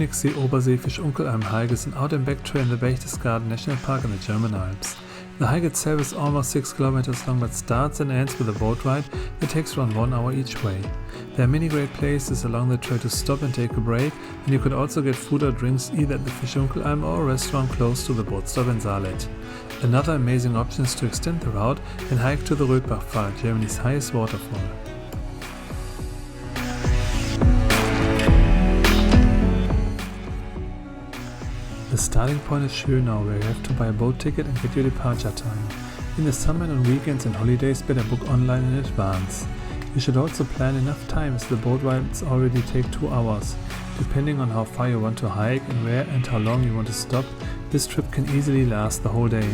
Königssee Obersee Fischunkelalm hike is an out-and-back trail in the Berchtesgaden National Park in the German Alps. The hike itself is almost 6 kilometers long but starts and ends with a boat ride that takes around 1 hour each way. There are many great places along the trail to stop and take a break, and you could also get food or drinks either at the Fischunkelalm or a restaurant close to the boat stop in Salet. Another amazing option is to extend the route and hike to the Fall, Germany's highest waterfall. The starting point is Schönau, where you have to buy a boat ticket and get your departure time. In the summer and on weekends and holidays, better book online in advance. You should also plan enough time, as the boat rides already take 2 hours. Depending on how far you want to hike and where and how long you want to stop, this trip can easily last the whole day.